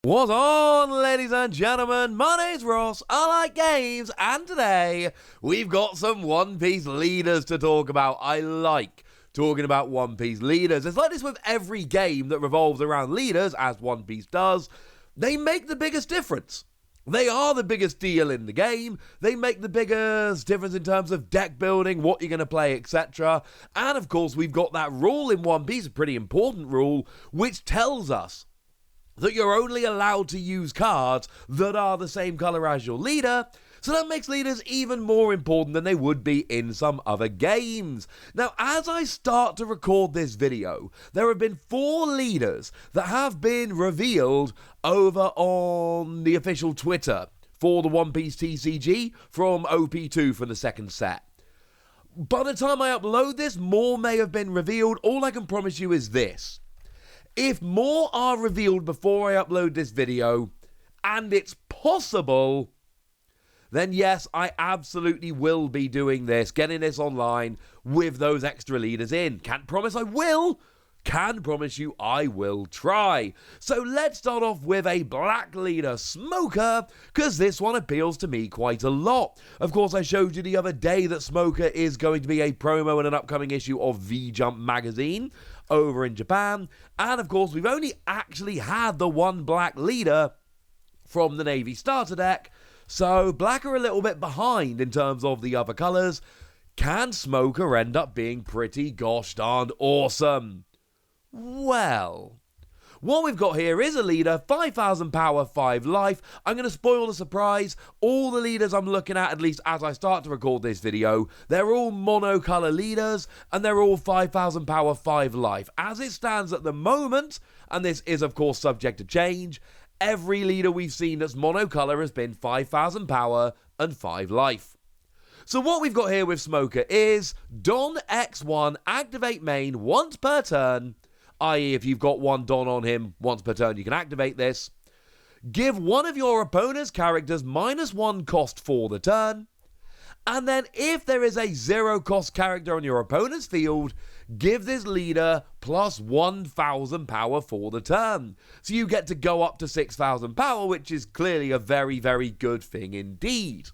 What's on, ladies and gentlemen? My name's Ross, I like games, and today we've got some One Piece leaders to talk about. I like talking about One Piece leaders. It's like this with every game that revolves around leaders, as One Piece does. They make the biggest difference. They are the biggest deal in the game. They make the biggest difference in terms of deck building, what you're going to play, etc. And of course, we've got that rule in One Piece, a pretty important rule, which tells us that you're only allowed to use cards that are the same color as your leader, so that makes leaders even more important than they would be in some other games. Now, as I start to record this video, there have been 4 leaders that have been revealed over on the official Twitter for the One Piece TCG from OP-02 for the second set. By the time I upload this, more may have been revealed. All I can promise you is this. If more are revealed before I upload this video, and it's possible, then yes, I absolutely will be doing this, getting this online with those extra leaders in. Can't promise I will, can promise you I will try. So let's start off with a black leader, Smoker, because this one appeals to me quite a lot. Of course, I showed you the other day that Smoker is going to be a promo in an upcoming issue of V-Jump magazine over in Japan, and of course we've only actually had the one black leader from the Navy starter deck, so black are a little bit behind in terms of the other colors. Can Smoker end up being pretty gosh darned awesome? Well, what we've got here is a leader, 5,000 power, 5 life. I'm going to spoil the surprise. All the leaders I'm looking at least as I start to record this video, they're all monocolor leaders, and they're all 5,000 power, 5 life. As it stands at the moment, and this is of course subject to change, every leader we've seen that's monocolor has been 5,000 power and 5 life. So what we've got here with Smoker is Don X1, activate main once per turn, i.e. if you've got one Don on him once per turn you can activate this. Give one of your opponent's characters -1 cost for the turn. And then if there is a 0 cost character on your opponent's field, give this leader plus 1,000 power for the turn. So you get to go up to 6,000 power, which is clearly a very, very good thing indeed.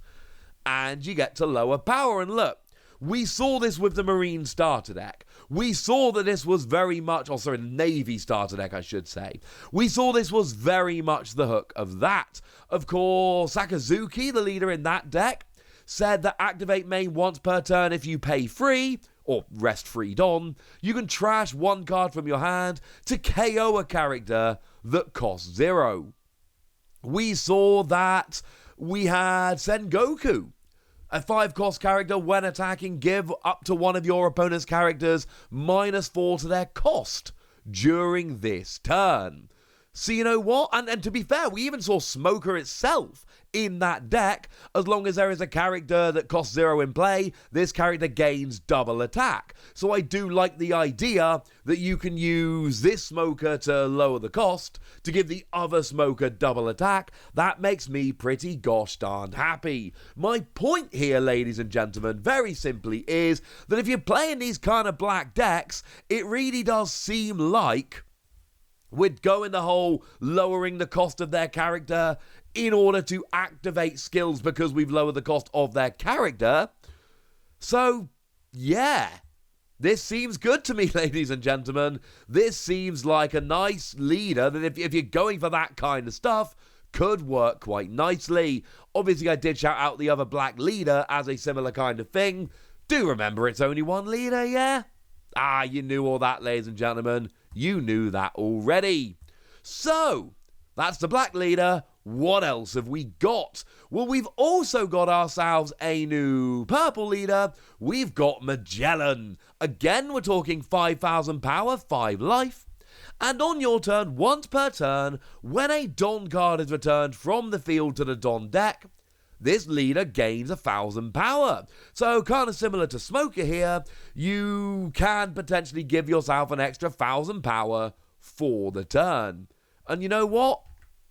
And you get to lower power. And look, we saw this with the Marine starter deck. We saw that this was very much, the Navy starter deck, I should say. We saw this was very much the hook of that. Of course, Sakazuki, the leader in that deck, said that activate main once per turn if you pay free, or rest free Don, you can trash 1 card from your hand to KO a character that costs 0. We saw that we had Sengoku, a 5 cost character. When attacking, give up to one of your opponent's characters -4 to their cost during this turn. So you know what? And to be fair, we even saw Smoker itself in that deck. As long as there is a character that costs 0 in play, this character gains double attack. So I do like the idea that you can use this Smoker to lower the cost to give the other Smoker double attack. That makes me pretty gosh darned happy. My point here, ladies and gentlemen, very simply is that if you're playing these kind of black decks, it really does seem like we're going the whole lowering the cost of their character in order to activate skills because we've lowered the cost of their character. So, yeah, this seems good to me, ladies and gentlemen. This seems like a nice leader that if you're going for that kind of stuff, could work quite nicely. Obviously, I did shout out the other black leader as a similar kind of thing. Do remember it's only one leader, yeah? You knew all that, ladies and gentlemen. You knew that already. So, that's the black leader. What else have we got? Well, we've also got ourselves a new purple leader. We've got Magellan. Again, we're talking 5,000 power, 5 life. And on your turn, once per turn, when a Don card is returned from the field to the Don deck, this leader gains 1,000 power. So kind of similar to Smoker here, you can potentially give yourself an extra 1,000 power for the turn. And you know what?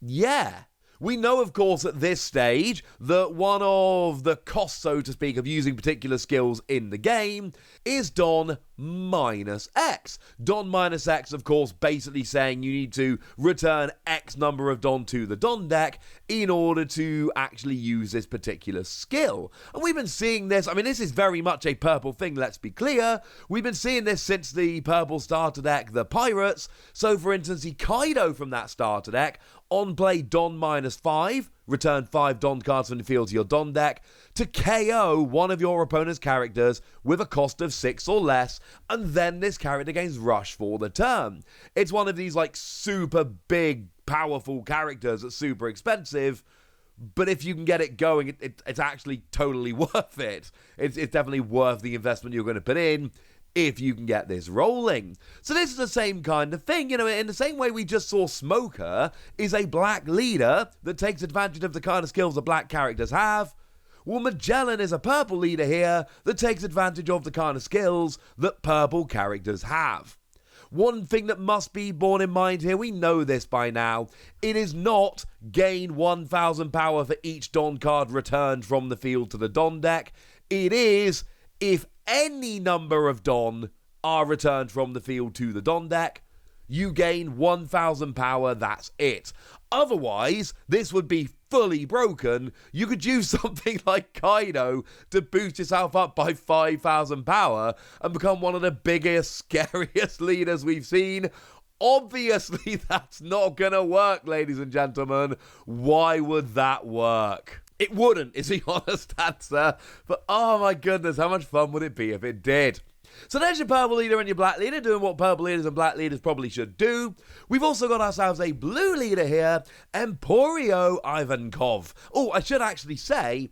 Yeah. We know, of course, at this stage that one of the costs, so to speak, of using particular skills in the game is Don minus X. Don minus X, of course, basically saying you need to return X number of Don to the Don deck in order to actually use this particular skill. And we've been seeing this, I mean, this is very much a purple thing, let's be clear. We've been seeing this since the purple starter deck, the Pirates. So, for instance, the Kaido from that starter deck, on play Don minus 5, return 5 Don cards from the field to your Don deck to KO one of your opponent's characters with a cost of 6 or less, and then this character gains Rush for the turn. It's one of these like super big, powerful characters that's super expensive, but if you can get it going, it's actually totally worth it. It's definitely worth the investment you're going to put in if you can get this rolling. So this is the same kind of thing, you know, in the same way we just saw Smoker is a black leader that takes advantage of the kind of skills that black characters have. Well, Magellan is a purple leader here that takes advantage of the kind of skills that purple characters have. One thing that must be borne in mind here, we know this by now, it is not gain 1,000 power for each Don card returned from the field to the Don deck. It is if any number of Don are returned from the field to the Don deck, you gain 1,000 power, that's it. Otherwise, this would be fully broken. You could use something like Kaido to boost yourself up by 5,000 power and become one of the biggest, scariest leaders we've seen. Obviously, that's not gonna work, ladies and gentlemen. Why would that work? It wouldn't, is the honest answer. But oh my goodness, how much fun would it be if it did? So there's your purple leader and your black leader doing what purple leaders and black leaders probably should do. We've also got ourselves a blue leader here, Emporio Ivankov. Oh, I should actually say,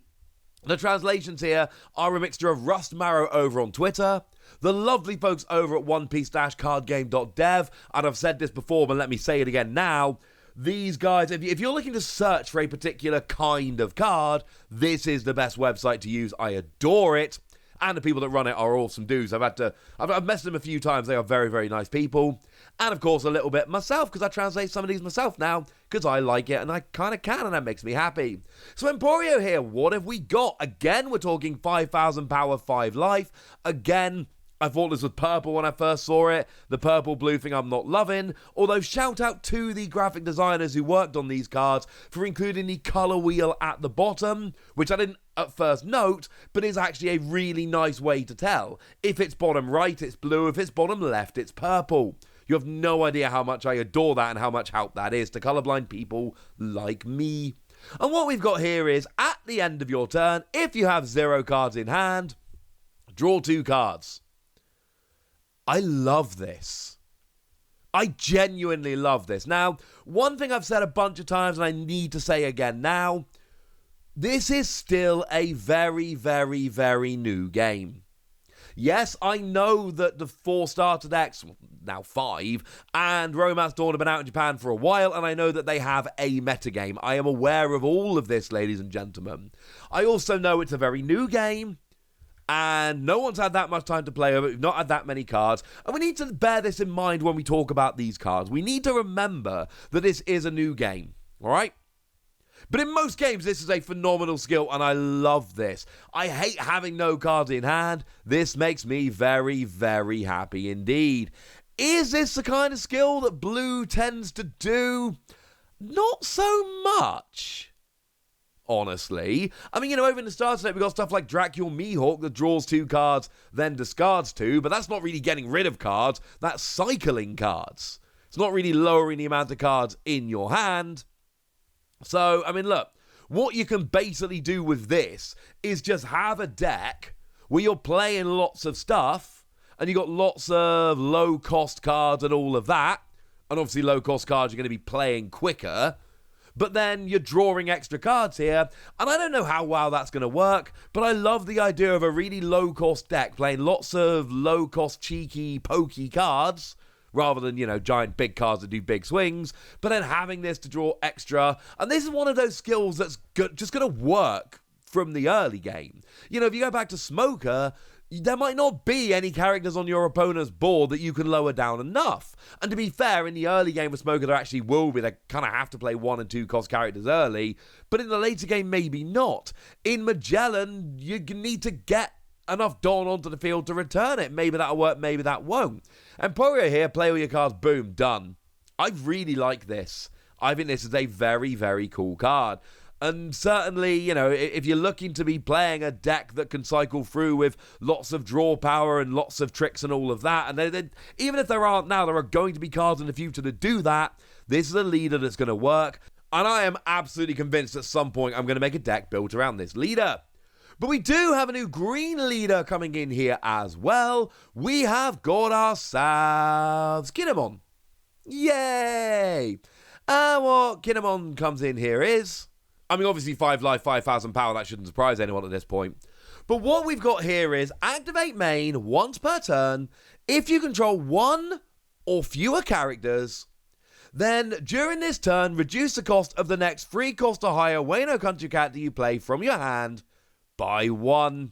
the translations here are a mixture of Rust Marrow over on Twitter, the lovely folks over at onepiece-cardgame.dev, and I've said this before, but let me say it again now. These guys, if you're looking to search for a particular kind of card, this is the best website to use. I adore it. And the people that run it are awesome dudes. I've messaged them a few times. They are very, very nice people. And of course, a little bit myself, because I translate some of these myself now, because I like it and I kind of can, and that makes me happy. So Emporio here, what have we got? Again, we're talking 5,000 power, 5 life. Again, I thought this was purple when I first saw it. The purple-blue thing I'm not loving. Although, shout out to the graphic designers who worked on these cards for including the color wheel at the bottom, which I didn't at first note, but is actually a really nice way to tell. If it's bottom right, it's blue. If it's bottom left, it's purple. You have no idea how much I adore that and how much help that is to colorblind people like me. And what we've got here is, at the end of your turn, if you have 0 cards in hand, draw 2 cards. I love this. I genuinely love this. Now, one thing I've said a bunch of times, and I need to say again now, this is still a very, very, very new game. Yes, I know that the 4 starter decks, now 5, and Romance Dawn have been out in Japan for a while, and I know that they have a metagame. I am aware of all of this, ladies and gentlemen. I also know it's a very new game, and no one's had that much time to play over it. We've not had that many cards. And we need to bear this in mind when we talk about these cards. We need to remember that this is a new game. Alright? But in most games, this is a phenomenal skill, and I love this. I hate having no cards in hand. This makes me very, very happy indeed. Is this the kind of skill that blue tends to do? Not so much. Honestly. I mean, you know, over in the starter deck, we've got stuff like Dracula Mihawk that draws 2 cards, then discards 2, but that's not really getting rid of cards, that's cycling cards. It's not really lowering the amount of cards in your hand. So, I mean, look, what you can basically do with this is just have a deck where you're playing lots of stuff, and you've got lots of low-cost cards and all of that, and obviously low-cost cards you're going to be playing quicker, but then you're drawing extra cards here, and I don't know how well that's going to work, but I love the idea of a really low-cost deck, playing lots of low-cost, cheeky, pokey cards, rather than, you know, giant big cards that do big swings, but then having this to draw extra, and this is one of those skills that's just going to work from the early game. You know, if you go back to Smoker, there might not be any characters on your opponent's board that you can lower down enough. And to be fair, in the early game with Smoker, there actually will be. They kind of have to play 1 and 2 cost characters early. But in the later game, maybe not. In Magellan, you need to get enough Dawn onto the field to return it. Maybe that'll work, maybe that won't. Emporio here, play all your cards, boom, done. I really like this. I think this is a very, very cool card. And certainly, you know, if you're looking to be playing a deck that can cycle through with lots of draw power and lots of tricks and all of that, and even if there aren't now, there are going to be cards in the future to do that, this is a leader that's going to work. And I am absolutely convinced at some point I'm going to make a deck built around this leader. But we do have a new green leader coming in here as well. We have got ourselves Kinemon. Yay! And what Kinemon comes in here is, I mean, obviously 5 life, 5,000 power, that shouldn't surprise anyone at this point. But what we've got here is activate main once per turn. If you control one or fewer characters, then during this turn, reduce the cost of the next 3 cost or higher Wayno Country character you play from your hand by 1.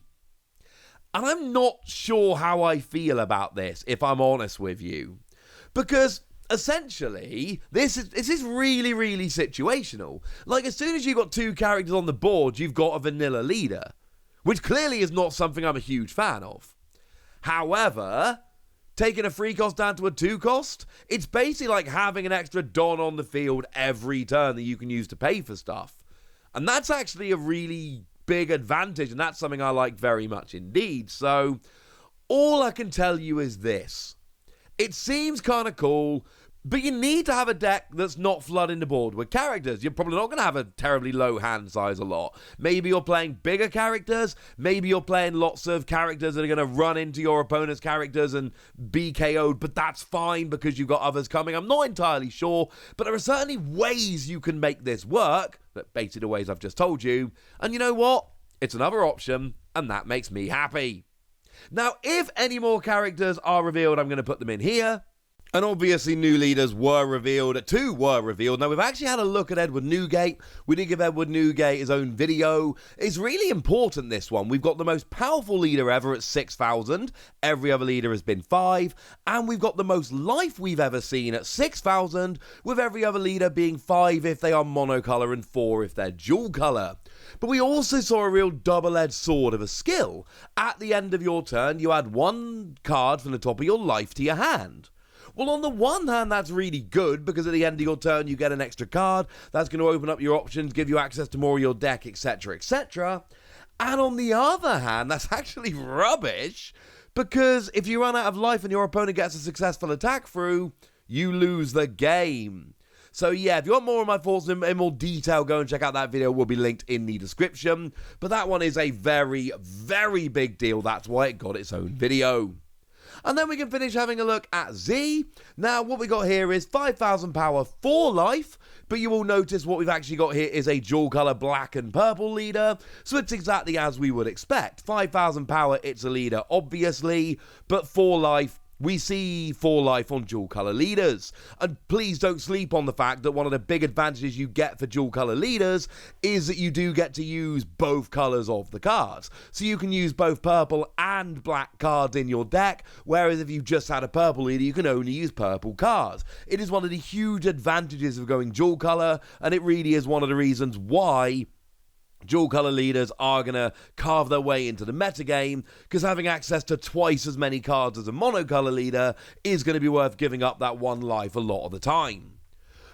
And I'm not sure how I feel about this, if I'm honest with you. Because essentially, this is really, really situational. Like, as soon as you've got 2 characters on the board, you've got a vanilla leader, which clearly is not something I'm a huge fan of. However, taking a 3 cost down to a 2 cost, it's basically like having an extra Don on the field every turn that you can use to pay for stuff. And that's actually a really big advantage, and that's something I like very much indeed. So, all I can tell you is this. It seems kind of cool, but you need to have a deck that's not flooding the board with characters. You're probably not going to have a terribly low hand size a lot. Maybe you're playing bigger characters. Maybe you're playing lots of characters that are going to run into your opponent's characters and be KO'd, but that's fine because you've got others coming. I'm not entirely sure, but there are certainly ways you can make this work, but basically the ways I've just told you. And you know what? It's another option, and that makes me happy. Now, if any more characters are revealed, I'm going to put them in here. And obviously new leaders were revealed, 2 were revealed. Now we've actually had a look at Edward Newgate. We did give Edward Newgate his own video. It's really important, this one. We've got the most powerful leader ever at 6,000. Every other leader has been 5. And we've got the most life we've ever seen at 6,000, with every other leader being 5 if they are monocolor and 4 if they're dual color. But we also saw a real double-edged sword of a skill. At the end of your turn, you add 1 card from the top of your life to your hand. Well, on the one hand, that's really good, because at the end of your turn, you get an extra card. That's going to open up your options, give you access to more of your deck, etc., etc. And on the other hand, that's actually rubbish, because if you run out of life and your opponent gets a successful attack through, you lose the game. So yeah, if you want more of my thoughts in more detail, go and check out that video. It will be linked in the description. But that one is a very, very big deal. That's why it got its own video. And then we can finish having a look at Z. Now, what we got here is 5,000 power for life, but you will notice what we've actually got here is a dual color black and purple leader, so it's exactly as we would expect. 5,000 power, it's a leader, obviously, but for life, we see 4 life on dual color leaders. And please don't sleep on the fact that one of the big advantages you get for dual color leaders is that you do get to use both colors of the cards. So you can use both purple and black cards in your deck, whereas if you just had a purple leader, you can only use purple cards. It is one of the huge advantages of going dual color, and it really is one of the reasons why dual color leaders are going to carve their way into the metagame, because having access to twice as many cards as a monocolor leader is going to be worth giving up that 1 life a lot of the time.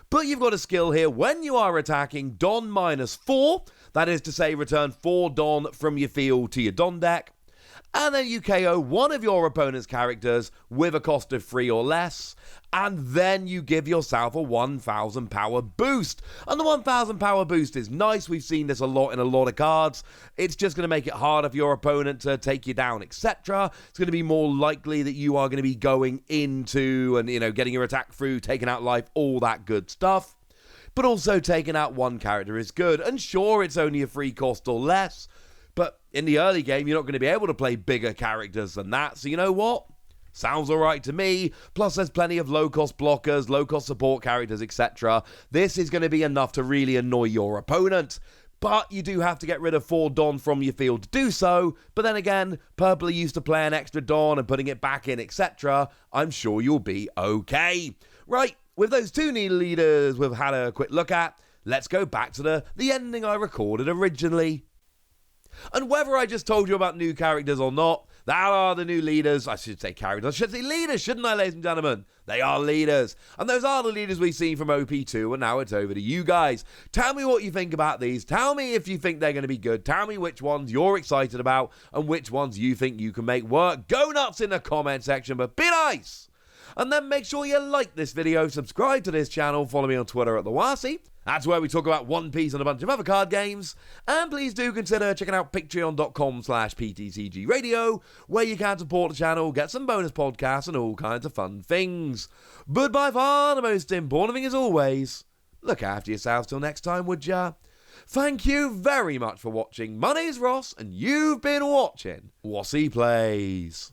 But you've got a skill here. When you are attacking, Don -4, that is to say return 4 Don from your field to your Don deck, and then you KO one of your opponent's characters with a cost of 3 or less, and then you give yourself a 1,000 power boost. And the 1,000 power boost is nice. We've seen this a lot in a lot of cards. It's just going to make it harder for your opponent to take you down, etc. It's going to be more likely that you are going to be going into and, you know, getting your attack through, taking out life, all that good stuff. But also taking out one character is good. And sure, it's only a 3 cost or less, but in the early game, you're not going to be able to play bigger characters than that. So you know what? Sounds alright to me. Plus, there's plenty of low-cost blockers, low-cost support characters, etc. This is going to be enough to really annoy your opponent. But you do have to get rid of 4 Don from your field to do so. But then again, purple used to play an extra Don and putting it back in, etc. I'm sure you'll be okay. Right, with those 2 new leaders we've had a quick look at, let's go back to the ending I recorded originally. And whether I just told you about new characters or not, that are the new leaders. I should say characters. I should say leaders, shouldn't I, ladies and gentlemen? They are leaders. And those are the leaders we've seen from OP-02, and now it's over to you guys. Tell me what you think about these. Tell me if you think they're going to be good. Tell me which ones you're excited about and which ones you think you can make work. Go nuts in the comment section, but be nice. And then make sure you like this video, subscribe to this channel, follow me on Twitter at the Wasi. That's where we talk about One Piece and a bunch of other card games. And please do consider checking out patreon.com/PTCG Radio, where you can support the channel, get some bonus podcasts, and all kinds of fun things. But by far the most important thing is always, look after yourselves till next time, would ya? Thank you very much for watching. My name's Ross, and you've been watching Wasi Plays.